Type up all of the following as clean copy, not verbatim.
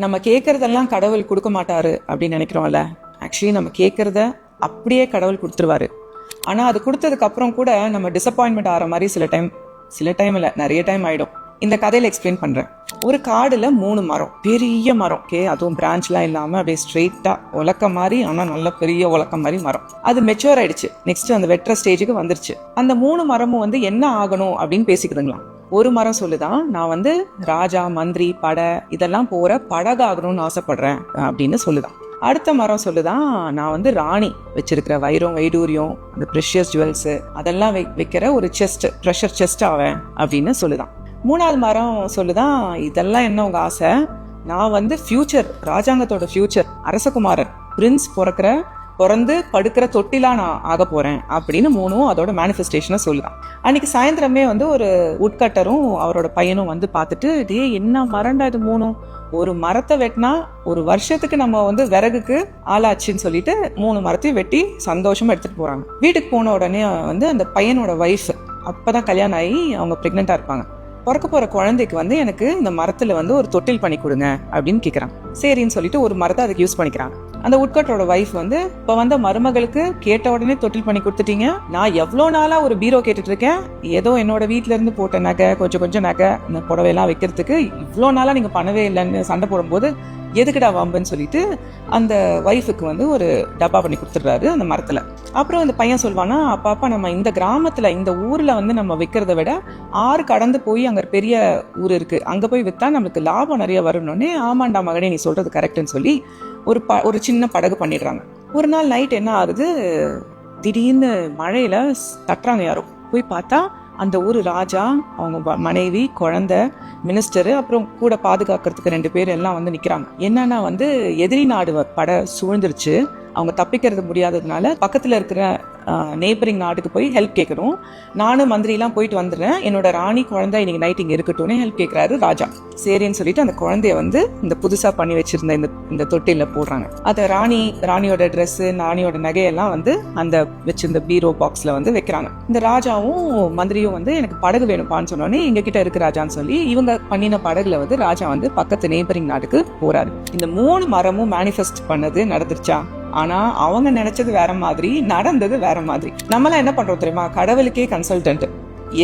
நம்ம கேட்கறதெல்லாம் கடவுள் கொடுக்க மாட்டாரு அப்படின்னு நினைக்கிறோம்ல. ஆக்சுவலி நம்ம கேட்கறத அப்படியே கடவுள் கொடுத்துருவாரு. ஆனால் அது கொடுத்ததுக்கு அப்புறம் கூட நம்ம டிசப்பாயின்மெண்ட் ஆகிற மாதிரி சில டைம் இல்லை, நிறைய டைம் ஆகிடும். இந்த கதையில் எக்ஸ்பிளைன் பண்ணுறேன். ஒரு காடில் 3 மரம், பெரிய மரம், அதுவும் பிரான்ச்லாம் இல்லாமல் அப்படியே ஸ்ட்ரெயிட்டாக உலக்க மாதிரி, ஆனால் நல்ல பெரிய உலக்க மாதிரி மரம். அது மெச்சூர் ஆயிடுச்சு. நெக்ஸ்ட் அந்த வெட்டுற ஸ்டேஜுக்கு வந்துருச்சு. அந்த 3 மரமும் என்ன ஆகணும் அப்படின்னு பேசிக்குதுங்களாம். ஒரு மரம் சொல்லுதான், நான் ராஜா, மந்திரி, படை இதெல்லாம் போற படகாகணும்னு ஆசைப்படுறேன் அப்படின்னு சொல்லுதான். அடுத்த மரம் சொல்லுதான், நான் ராணி வச்சிருக்கிற வைரம், வைடூரியம், அந்த ப்ரெஷியஸ் ஜுவல்ஸ் அதெல்லாம் வைக்கிற ஒரு செஸ்ட், ட்ரெஷர் செஸ்ட் ஆவேன் அப்படின்னு சொல்லுதான். 3வது மரம் சொல்லுதான், இதெல்லாம் என்ன உங்க ஆசை, நான் ஃபியூச்சர், ராஜாங்கத்தோட ஃபியூச்சர், அரசகுமாரர், பிரின்ஸ் பிறந்து படுக்கிற தொட்டிலா நான் ஆக போறேன் அப்படின்னு 3ம் அதோட மேனிஃபெஸ்டேஷனை சொல்லுதான். அன்னைக்கு சாயந்தரமே ஒரு உட்கட்டரும் அவரோட பையனும் பார்த்துட்டு, டே என்ன மரண்டா இது 3ம், ஒரு மரத்தை வெட்டினா ஒரு வருஷத்துக்கு நம்ம விறகுக்கு ஆளாச்சுன்னு சொல்லிட்டு 3 மரத்தையும் வெட்டி சந்தோஷமா எடுத்துட்டு போறாங்க. வீட்டுக்கு போன உடனே அந்த பையனோட ஒய்ஃப், அப்பதான் கல்யாணம் ஆகி அவங்க பிரெக்னெண்டா இருப்பாங்க. பிறக்க போற குழந்தைக்கு எனக்கு இந்த மரத்துல ஒரு தொட்டில் பண்ணி கொடுங்க அப்படின்னு கேக்குறாங்க. சரின்னு சொல்லிட்டு ஒரு மரத்தை அதுக்கு யூஸ் பண்ணிக்கிறாங்க. அந்த உட்கட்டரோட ஒய்ஃப் இப்ப மருமகளுக்கு கேட்ட உடனே தொட்டில் பண்ணி கொடுத்துட்டீங்க, நான் எவ்வளவு நாளா ஒரு பீரோ கேட்டுட்டு இருக்கேன், ஏதோ என்னோட வீட்டுல இருந்து போட்ட நகை, கொஞ்சம் நகை, இந்த புடவையெல்லாம் வைக்கிறதுக்கு இவ்வளவு நாளா நீங்க பண்ணவே இல்லைன்னு சண்டை போடும்போது எதுக்குடா வம்புன்னு சொல்லிட்டு அந்த ஒய்ஃபுக்கு ஒரு டப்பா பண்ணி கொடுத்துடுறாரு அந்த மரத்துல. அப்புறம் அந்த பையன் சொல்வானா, அப்பா நம்ம இந்த கிராமத்துல, இந்த ஊர்ல நம்ம விற்கிறத விட ஆறு கடந்து போய் அங்க பெரிய ஊர் இருக்கு, அங்க போய் வித்தா நம்மளுக்கு லாபம் நிறைய வரணும்னே. ஆமாண்டா மகனே, நீ சொல்றது கரெக்ட்னு சொல்லி ஒரு சின்ன படகு பண்ணிடுறாங்க. ஒரு நாள் நைட் என்ன ஆகுது, திடீர்னு மழையில தட்டுறாங்க யாரோ. போய் பார்த்தா அந்த ஊர் ராஜா, அவங்க மனைவி, குழந்தை, மினிஸ்டரு, அப்புறம் கூட பாதுகாக்கிறதுக்கு 2 பேர் எல்லாம் நிக்கிறாங்க. என்னன்னா எதிரி நாடு படை சூழ்ந்துருச்சு. அவங்க தப்பிக்கிறது முடியாததுனால பக்கத்துல இருக்கிற நெய்பரிங் நாட்டுக்கு போய் ஹெல்ப் கேட்கணும். நானும் மந்திரிலாம் போயிட்டு வந்துடுறேன், என்னோட ராணி குழந்தை இன்னைக்கு நைட் இங்க இருக்கட்டும்னு ஹெல்ப் கேட்கிறாரு ராஜா. சரின்னு சொல்லிட்டு அந்த குழந்தைய இந்த புதுசா பண்ணி வச்சிருந்த இந்த தொட்டில போடுறாங்க. அத ராணியோட ட்ரெஸ், ராணியோட நகையெல்லாம் அந்த வச்சிருந்த பீரோ பாக்ஸ்ல வைக்கிறாங்க. இந்த ராஜாவும் மந்திரியும் எனக்கு படகு வேணும்பான்னு சொன்னோன்னே, எங்க கிட்ட இருக்கு ராஜான்னு சொல்லி இவங்க பண்ணின படகுல ராஜா பக்கத்து நெய்பரிங் நாட்டுக்கு போறாரு. இந்த 3 மரமும் மேனிஃபெஸ்ட் பண்ணது நடந்துருச்சா? ஆனா அவங்க நினைச்சது வேற மாதிரி, நடந்தது வேற மாதிரி. நம்மளாம் என்ன பண்றோம் தெரியுமா, கடவுளுக்கே கன்சல்டன்ட்.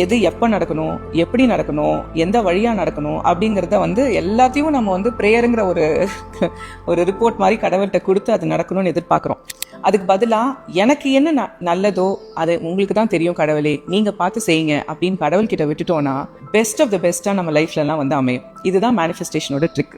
எது எப்ப நடக்கணும், எப்படி நடக்கணும், எந்த வழியா நடக்கணும் அப்படிங்கறத எல்லாத்தையும் நம்ம பிரேயருங்கிற ஒரு ரிப்போர்ட் மாதிரி கடவுள்கிட்ட கொடுத்து அது நடக்கணும்னு எதிர்பார்க்கிறோம். அதுக்கு பதிலா எனக்கு என்ன நல்லதோ அது உங்களுக்கு தான் தெரியும் கடவுளே, நீங்க பார்த்து செய்யுங்க அப்படின்னு கடவுள் கிட்ட விட்டுட்டோம்னா பெஸ்ட் ஆஃப் த பெஸ்டா நம்ம லைஃப்ல எல்லாம் அமையும். இதுதான் மேனிஃபெஸ்டேஷனோட ட்ரிக்.